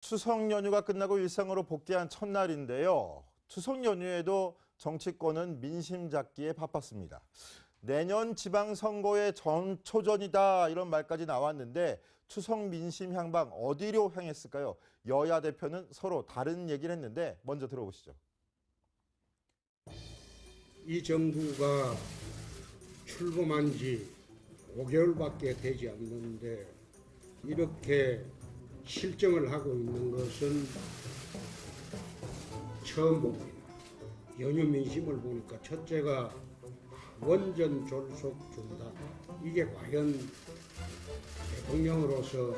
추석 연휴가 끝나고 일상으로 복귀한 첫날인데요. 추석 연휴에도 정치권은 민심 잡기에 바빴습니다. 내년 지방선거의 전초전이다 이런 말까지 나왔는데 추석 민심 향방 어디로 향했을까요? 여야 대표는 서로 다른 얘기를 했는데 먼저 들어보시죠. 이 정부가 출범한 지 5개월밖에 되지 않는데 이렇게 실정을 하고 있는 것은 처음 봅니다. 연휴 민심을 보니까 첫째가 원전 졸속 중다. 이게 과연 대통령으로서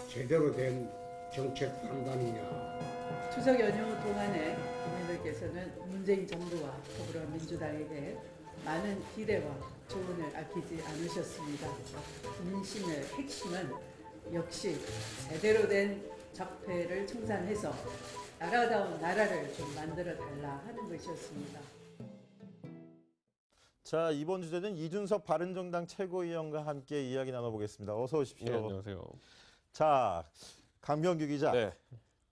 제대로 된 정책 판단이냐. 추석 연휴 동안에 국민들께서는 문재인 정부와 더불어민주당에게 많은 기대와 조언을 아끼지 않으셨습니다. 민심의 핵심은 역시 제대로 된 적폐를 청산해서 나라다운 나라를 좀 만들어 달라 하는 것이었습니다. 자, 이번 주제는 이준석 바른정당 최고위원과 함께 이야기 나눠보겠습니다. 어서 오십시오. 네, 안녕하세요. 자, 강병규 기자. 네.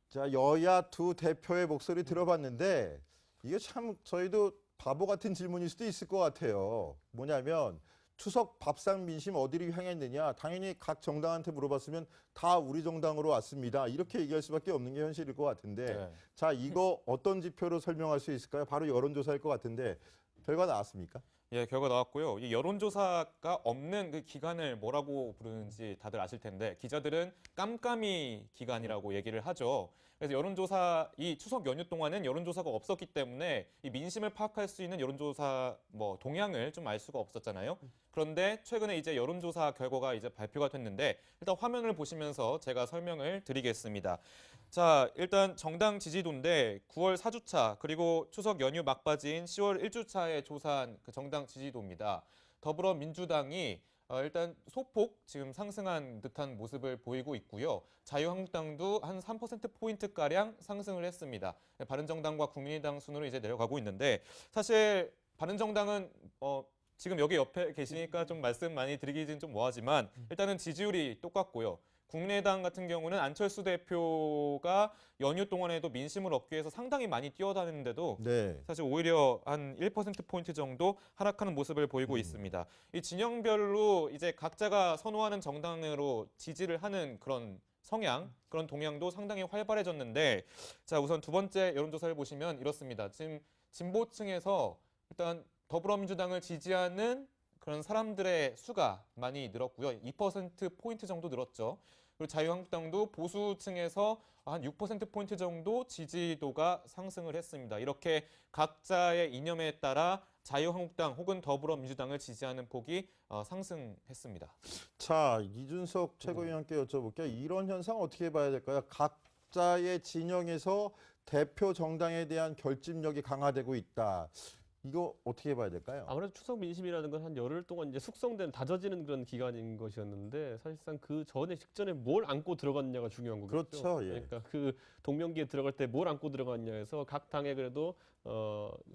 자, 여야 두 대표의 목소리 들어봤는데 이게 참 저희도 바보 같은 질문일 수도 있을 것 같아요. 뭐냐면 추석 밥상 민심 어디로 향했느냐? 당연히 각 정당한테 물어봤으면 다 우리 정당으로 왔습니다. 이렇게 얘기할 수밖에 없는 게 현실일 것 같은데 네. 자, 이거 어떤 지표로 설명할 수 있을까요? 바로 여론조사일 것 같은데 결과 나왔습니까? 예, 결과 나왔고요. 이 여론조사가 없는 그 기간을 뭐라고 부르는지 다들 아실 텐데 기자들은 깜깜이 기간이라고 얘기를 하죠. 그래서 여론조사 이 추석 연휴 동안은 여론조사가 없었기 때문에 이 민심을 파악할 수 있는 여론조사 뭐 동향을 좀 알 수가 없었잖아요. 그런데 최근에 이제 여론조사 결과가 이제 발표가 됐는데 일단 화면을 보시면서 제가 설명을 드리겠습니다. 자, 일단 정당 지지도인데 9월 4주차 그리고 추석 연휴 막바지인 10월 1주차에 조사한 그 정당 지지도입니다. 더불어민주당이 일단 소폭 지금 상승한 듯한 모습을 보이고 있고요. 자유한국당도 한 3%포인트가량 상승을 했습니다. 바른정당과 국민의당 순으로 이제 내려가고 있는데 사실 바른정당은 지금 여기 옆에 계시니까 좀 말씀 많이 드리기는 좀 뭐하지만 일단은 지지율이 똑같고요. 국민의당 같은 경우는 안철수 대표가 연휴 동안에도 민심을 얻기 위해서 상당히 많이 뛰어다니는데도 네. 사실 오히려 한 1%포인트 정도 하락하는 모습을 보이고 있습니다. 이 진영별로 이제 각자가 선호하는 정당으로 지지를 하는 그런 성향, 그런 동향도 상당히 활발해졌는데 자, 우선 두 번째 여론조사를 보시면 이렇습니다. 지금 진보층에서 일단 더불어민주당을 지지하는 그런 사람들의 수가 많이 늘었고요. 2%포인트 정도 늘었죠. 그리고 자유한국당도 보수층에서 한 6%포인트 정도 지지도가 상승을 했습니다. 이렇게 각자의 이념에 따라 자유한국당 혹은 더불어민주당을 지지하는 폭이 상승했습니다. 자, 이준석 최고위원께 여쭤볼게요. 이런 현상 어떻게 봐야 될까요? 각자의 진영에서 대표 정당에 대한 결집력이 강화되고 있다. 이거 어떻게 봐야 될까요? 아무래도 추석 민심이라는 건 한 열흘 동안 이제 숙성된 다져지는 그런 기간인 것이었는데 사실상 그 전에 직전에 뭘 안고 들어갔냐가 중요한 거겠죠. 그렇죠, 예. 그러니까 그 동명기에 들어갈 때 뭘 안고 들어갔냐에서 각 당에 그래도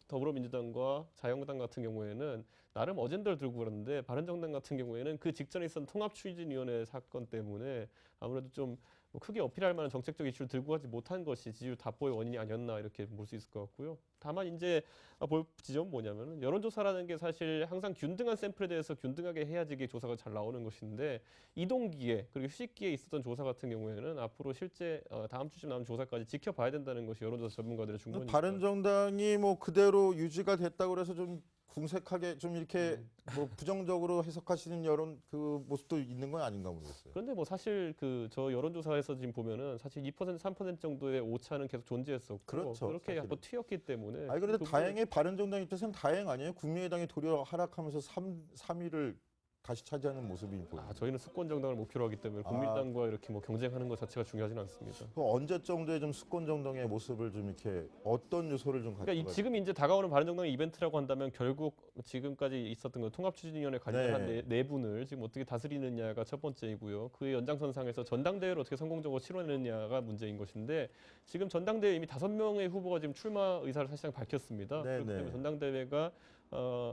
더불어민주당과 자유한국당 같은 경우에는 나름 어젠다를 들고 그러는데 바른정당 같은 경우에는 그 직전에 있었던 통합추진위원회 사건 때문에 아무래도 좀 뭐 크게 어필할 만한 정책적 이슈를 들고 가지 못한 것이 지지율 답보의 원인이 아니었나 이렇게 볼 수 있을 것 같고요. 다만 이제 볼 지점은 뭐냐면은 여론조사라는 게 사실 항상 균등한 샘플에 대해서 균등하게 해야지 이게 조사가 잘 나오는 것인데 이동기에 그리고 휴식기에 있었던 조사 같은 경우에는 앞으로 실제 다음 주쯤 나온 조사까지 지켜봐야 된다는 것이 여론조사 전문가들의 중론입니다. 바른정당이 뭐 그대로 유지가 됐다고 그래서 좀 궁색하게 좀 이렇게 뭐 부정적으로 해석하시는 여론 그 모습도 있는 건 아닌가 모르겠어요. 그런데 뭐 사실 그 저 여론조사에서 지금 보면은 사실 2% 3% 정도의 오차는 계속 존재했었고 그렇죠, 그렇게 사실은. 한번 튀었기 때문에 아니 그런데 그 부분은 다행히 바른정당 입장에서는 다행 아니에요? 국민의당이 도리어 하락하면서 3위를 다시 차지하는 모습이 보여요. 저희는 수권 정당을 목표로 하기 때문에 국민당과 이렇게 뭐 경쟁하는 것 자체가 중요하지는 않습니다. 그럼 언제 정도의 좀 수권 정당의 모습을 좀 이렇게 어떤 요소를 좀 그러니까 가지고 지금 이제 다가오는 바른정당의 이벤트라고 한다면 결국 지금까지 있었던 그 통합추진위원회 관여한 네. 네 분을 지금 어떻게 다스리느냐가 첫 번째이고요. 그의 연장선상에서 전당대회를 어떻게 성공적으로 치러내느냐가 문제인 것인데 지금 전당대회 이미 5명의 후보가 지금 출마 의사를 사실상 밝혔습니다. 네, 그렇기 네. 때문에 전당대회가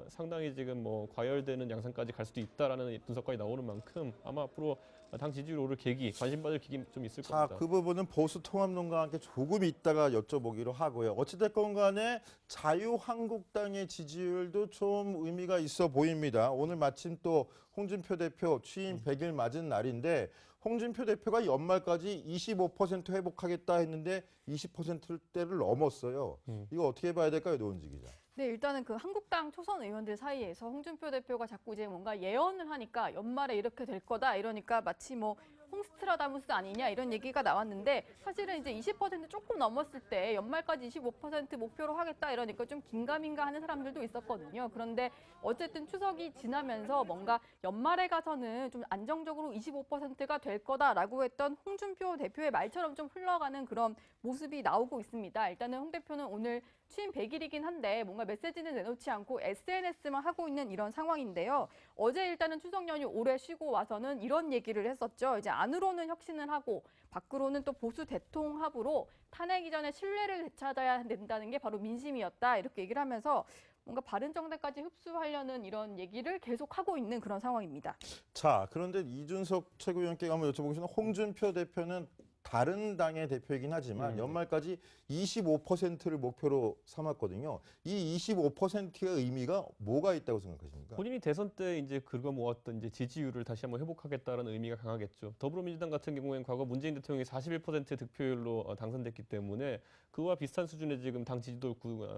상당히 지금 뭐 과열되는 양상까지 갈 수도 있다라는 분석까지 나오는 만큼 아마 앞으로 당 지지율 오를 계기, 관심받을 계기 좀 있을 자, 겁니다. 그 부분은 보수 통합론과 함께 조금 이따가 여쭤보기로 하고요. 어찌됐건 간에 자유한국당의 지지율도 좀 의미가 있어 보입니다. 오늘 마침 또 홍준표 대표 취임 100일 맞은 날인데 홍준표 대표가 연말까지 25% 회복하겠다 했는데 20%대를 넘었어요. 이거 어떻게 봐야 될까요, 노은지 기자? 네, 일단은 그 한국당 초선 의원들 사이에서 홍준표 대표가 자꾸 이제 뭔가 예언을 하니까 연말에 이렇게 될 거다 이러니까 마치 뭐 홍스트라다무스 아니냐 이런 얘기가 나왔는데 사실은 이제 20% 조금 넘었을 때 연말까지 25% 목표로 하겠다 이러니까 좀 긴가민가 하는 사람들도 있었거든요. 그런데 어쨌든 추석이 지나면서 뭔가 연말에 가서는 좀 안정적으로 25%가 될 거다라고 했던 홍준표 대표의 말처럼 좀 흘러가는 그런 모습이 나오고 있습니다. 일단은 홍 대표는 오늘 취임 100일이긴 한데 뭔가 메시지는 내놓지 않고 SNS만 하고 있는 이런 상황인데요. 어제 일단은 추석 연휴 오래 쉬고 와서는 이런 얘기를 했었죠. 이제 안으로는 혁신을 하고 밖으로는 또 보수 대통합으로 탄핵 이전에 신뢰를 되찾아야 된다는 게 바로 민심이었다. 이렇게 얘기를 하면서 뭔가 바른정당까지 흡수하려는 이런 얘기를 계속하고 있는 그런 상황입니다. 자, 그런데 이준석 최고위원께 한번 여쭤보겠습니다. 홍준표 대표는 다른 당의 대표이긴 하지만 연말까지 25%를 목표로 삼았거든요. 이 25%의 의미가 뭐가 있다고 생각하십니까? 본인이 대선 때 이제 긁어 모았던 이제 지지율을 다시 한번 회복하겠다는 의미가 강하겠죠. 더불어민주당 같은 경우에는 과거 문재인 대통령이 41% 득표율로 당선됐기 때문에 그와 비슷한 수준의 지금 당 지지도를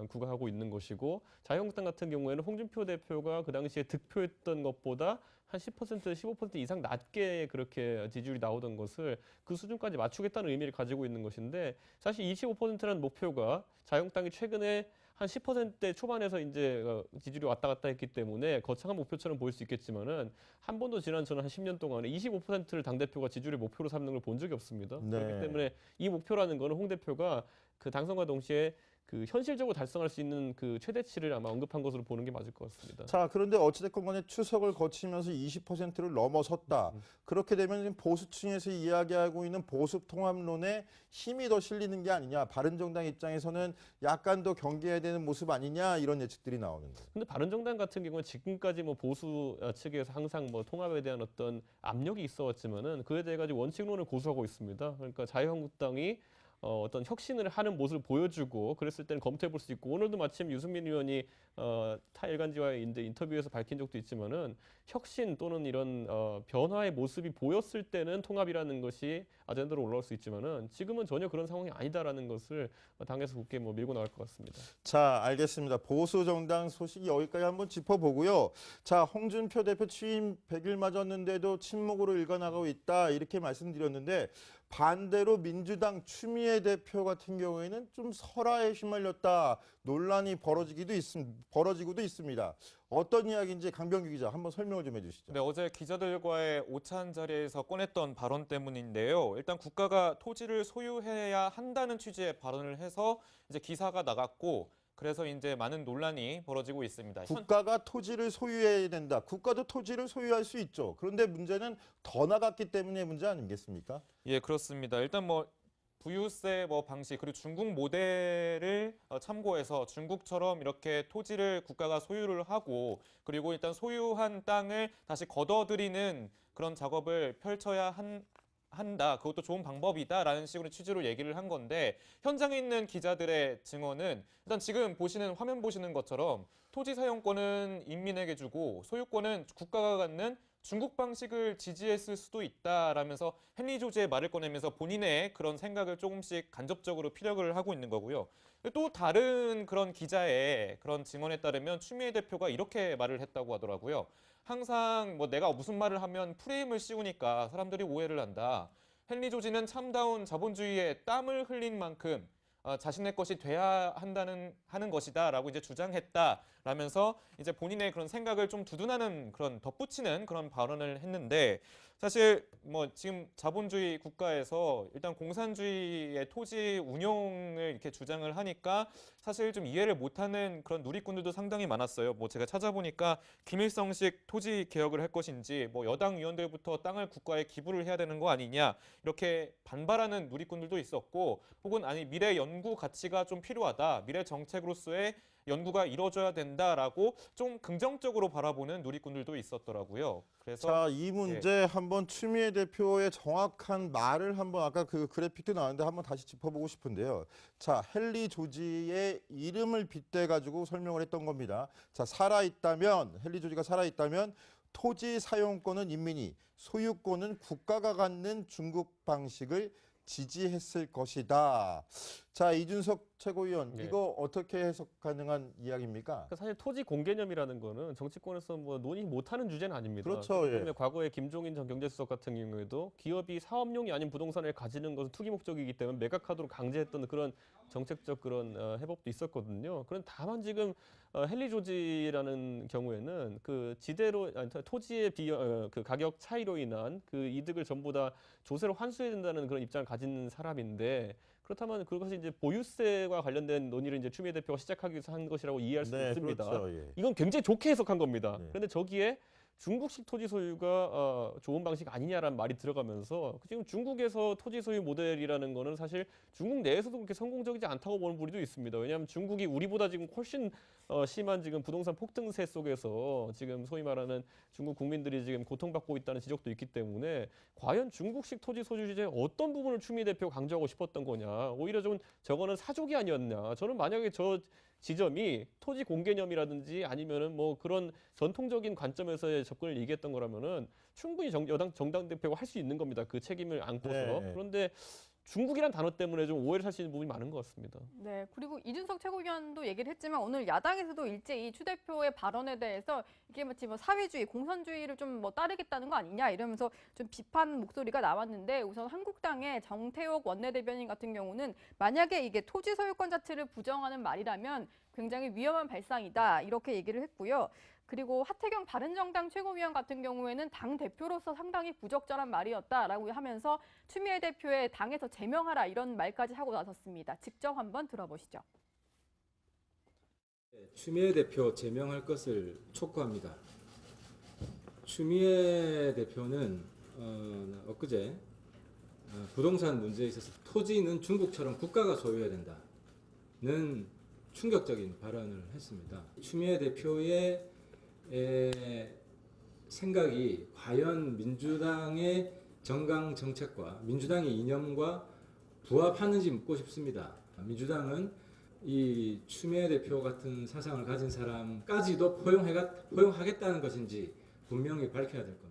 구가하고 있는 것이고, 자유한국당 같은 경우에는 홍준표 대표가 그 당시에 득표했던 것보다 한 10%, 15% 이상 낮게 그렇게 지지율이 나오던 것을 그 수준까지 맞추겠다는 의미를 가지고 있는 것인데, 사실 25%라는 목표가 자유한국당이 최근에 한 10%대 초반에서 이제 지지율이 왔다 갔다 했기 때문에 거창한 목표처럼 보일 수 있겠지만은 한 번도 지난 저는 한 10년 동안에 25%를 당대표가 지지율의 목표로 삼는 걸 본 적이 없습니다. 네. 그렇기 때문에 이 목표라는 거는 홍 대표가 그 당선과 동시에 그 현실적으로 달성할 수 있는 그 최대치를 아마 언급한 것으로 보는 게 맞을 것 같습니다. 자, 그런데 어찌됐건 간에 추석을 거치면서 20%를 넘어섰다. 그렇게 되면 지금 보수층에서 이야기하고 있는 보수 통합론에 힘이 더 실리는 게 아니냐. 바른정당 입장에서는 약간 더 경계해야 되는 모습 아니냐 이런 예측들이 나오는데. 근데 바른정당 같은 경우는 지금까지 뭐 보수 측에서 항상 뭐 통합에 대한 어떤 압력이 있어왔지만은 그에 대해 가지고 원칙론을 고수하고 있습니다. 그러니까 자유한국당이 어떤 혁신을 하는 모습을 보여주고 그랬을 때는 검토해 볼 수 있고, 오늘도 마침 유승민 의원이 타 일간지와의 인터뷰에서 밝힌 적도 있지만은 혁신 또는 이런 변화의 모습이 보였을 때는 통합이라는 것이 아젠다로 올라올 수 있지만은 지금은 전혀 그런 상황이 아니다라는 것을 당에서 굳게 뭐 밀고 나갈 것 같습니다. 자, 알겠습니다. 보수 정당 소식 여기까지 한번 짚어보고요. 자, 홍준표 대표 취임 100일 맞았는데도 침묵으로 일관하고 있다 이렇게 말씀드렸는데, 반대로 민주당 추미애 대표 같은 경우에는 좀 설화에 휘말렸다 논란이 벌어지고도 있습니다. 어떤 이야기인지 강병규 기자 한번 설명을 좀 해주시죠. 네, 어제 기자들과의 오찬 자리에서 꺼냈던 발언 때문인데요. 일단 국가가 토지를 소유해야 한다는 취지의 발언을 해서 이제 기사가 나갔고, 그래서 이제 많은 논란이 벌어지고 있습니다. 국가가 토지를 소유해야 된다. 국가도 토지를 소유할 수 있죠. 그런데 문제는 더 나갔기 때문에 문제 아니겠습니까? 예, 그렇습니다. 일단 뭐 부유세 뭐 방식, 그리고 중국 모델을 참고해서 중국처럼 이렇게 토지를 국가가 소유를 하고, 그리고 일단 소유한 땅을 다시 걷어들이는 그런 작업을 펼쳐야 한다. 그것도 좋은 방법이다라는 식으로 취지로 얘기를 한 건데, 현장에 있는 기자들의 증언은 일단 지금 보시는 화면 보시는 것처럼 토지 사용권은 인민에게 주고 소유권은 국가가 갖는 중국 방식을 지지했을 수도 있다라면서 헨리 조지의 말을 꺼내면서 본인의 그런 생각을 조금씩 간접적으로 피력을 하고 있는 거고요. 또 다른 그런 기자의 그런 증언에 따르면 추미애 대표가 이렇게 말을 했다고 하더라고요. 항상 뭐 내가 무슨 말을 하면 프레임을 씌우니까 사람들이 오해를 한다. 헨리 조지는 참다운 자본주의에 땀을 흘린 만큼 자신의 것이 돼야 하는 것이다라고 이제 주장했다라면서 이제 본인의 그런 생각을 좀 두둔하는 그런 덧붙이는 그런 발언을 했는데, 사실 뭐 지금 자본주의 국가에서 일단 공산주의의 토지 운용을 이렇게 주장을 하니까 사실 좀 이해를 못하는 그런 누리꾼들도 상당히 많았어요. 뭐 제가 찾아보니까 김일성식 토지 개혁을 할 것인지, 뭐 여당 의원들부터 땅을 국가에 기부를 해야 되는 거 아니냐 이렇게 반발하는 누리꾼들도 있었고, 혹은 아니 미래 연구 가치가 좀 필요하다, 미래 정책으로서의 연구가 이루어져야 된다라고 좀 긍정적으로 바라보는 누리꾼들도 있었더라고요. 그래서 자, 이 문제 한번 추미애 대표의 정확한 말을 한번 아까 그 그래픽도 나왔는데 한번 다시 짚어보고 싶은데요. 자, 헨리 조지의 이름을 빗대 가지고 설명을 했던 겁니다. 자, 헨리 조지가 살아있다면 토지 사용권은 인민이, 소유권은 국가가 갖는 중국 방식을 지지했을 것이다. 자, 이준석 최고위원, 네. 이거 어떻게 해석 가능한 이야기입니까? 그러니까 사실 토지 공개념이라는 거는 정치권에서 뭐 논의 못하는 주제는 아닙니다. 그렇죠, 예. 그다음에 과거에 김종인 전 경제수석 같은 경우에도 기업이 사업용이 아닌 부동산을 가지는 것은 투기 목적이기 때문에 매각하도록 강제했던 그런 정책적 그런 해법도 있었거든요. 그런 다만 지금 헨리 조지라는 경우에는 그 지대로 토지의 그 가격 차이로 인한 그 이득을 전부 다 조세로 환수해야 된다는 그런 입장을 가진 사람인데 그렇다면 그것이 이제 보유세와 관련된 논의를 이제 추미애 대표가 시작하기 위해서 한 것이라고 이해할 수 있습니다. 그렇죠. 예. 이건 굉장히 좋게 해석한 겁니다. 네. 그런데 저기에 중국식 토지 소유가 좋은 방식 아니냐라는 말이 들어가면서 지금 중국에서 토지 소유 모델이라는 거는 사실 중국 내에서도 그렇게 성공적이지 않다고 보는 분들도 있습니다. 왜냐하면 중국이 우리보다 지금 훨씬 심한 지금 부동산 폭등세 속에서 지금 소위 말하는 중국 국민들이 지금 고통받고 있다는 지적도 있기 때문에 과연 중국식 토지 소유 주제의 어떤 부분을 추미애 대표가 강조하고 싶었던 거냐. 오히려 좀 저거는 사족이 아니었냐. 저는 만약에 저 지점이 토지 공개념이라든지 아니면은 뭐 그런 전통적인 관점에서의 접근을 얘기했던 거라면은 충분히 정당 대표가 할 수 있는 겁니다. 그 책임을 안고서. 네. 그런데 중국이란 단어 때문에 좀 오해를 살 수 있는 부분이 많은 것 같습니다. 네, 그리고 이준석 최고위원도 얘기를 했지만 오늘 야당에서도 일제히 추 대표의 발언에 대해서 이게 마치 뭐 사회주의, 공산주의를 좀 뭐 따르겠다는 거 아니냐 이러면서 좀 비판 목소리가 나왔는데 우선 한국당의 정태욱 원내대변인 같은 경우는 만약에 이게 토지 소유권 자체를 부정하는 말이라면 굉장히 위험한 발상이다 이렇게 얘기를 했고요. 그리고 하태경 바른정당 최고위원 같은 경우에는 당 대표로서 상당히 부적절한 말이었다라고 하면서 추미애 대표의 당에서 제명하라 이런 말까지 하고 나섰습니다. 직접 한번 들어보시죠. 추미애 대표 제명할 것을 촉구합니다. 추미애 대표는 엊그제 부동산 문제에 있어서 토지는 중국처럼 국가가 소유해야 된다는 충격적인 발언을 했습니다. 추미애 대표의 생각이 과연 민주당의 정강 정책과 민주당의 이념과 부합하는지 묻고 싶습니다. 민주당은 이 추미애 대표 같은 사상을 가진 사람까지도 포용하겠다는 것인지 분명히 밝혀야 될 겁니다.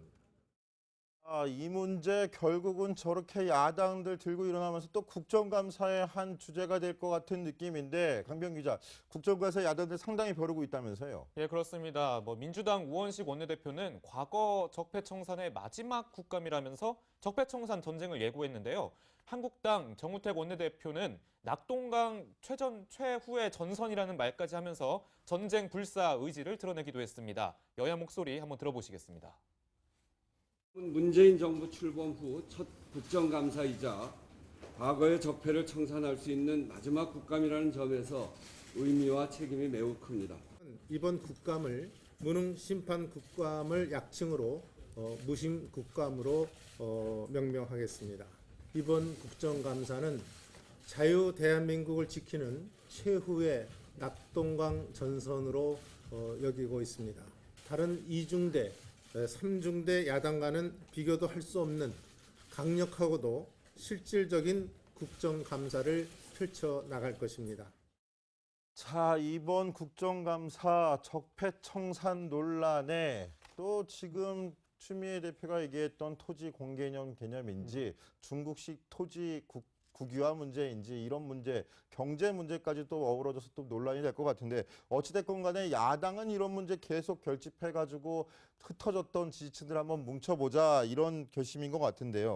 이 문제 결국은 저렇게 야당들 들고 일어나면서 또 국정감사의 한 주제가 될 것 같은 느낌인데 강병 기자, 국정감사 야당들 상당히 벼르고 있다면서요? 예, 그렇습니다. 민주당 우원식 원내대표는 과거 적폐청산의 마지막 국감이라면서 적폐청산 전쟁을 예고했는데요. 한국당 정우택 원내대표는 낙동강 최후의 전선이라는 말까지 하면서 전쟁 불사 의지를 드러내기도 했습니다. 여야 목소리 한번 들어보시겠습니다. 문재인 정부 출범 후 첫 국정감사이자 과거의 적폐를 청산할 수 있는 마지막 국감이라는 점에서 의미와 책임이 매우 큽니다. 이번 국감을 무능 심판 국감을 약칭으로 무심 국감으로 명명하겠습니다. 이번 국정감사는 자유 대한민국을 지키는 최후의 낙동강 전선으로 여기고 있습니다. 다른 2중대, 3중대 야당과는 비교도 할 수 없는 강력하고도 실질적인 국정감사를 펼쳐 나갈 것입니다. 자, 이번 국정감사 적폐청산 논란에 또 지금 추미애 대표가 얘기했던 토지 공개념 개념인지 중국식 토지 국유화 문제인지 이런 문제, 경제 문제까지 또 어우러져서 또 논란이 될 것 같은데 어찌됐건 간에 야당은 이런 문제 계속 결집해가지고 흩어졌던 지지층들 한번 뭉쳐보자 이런 결심인 것 같은데요.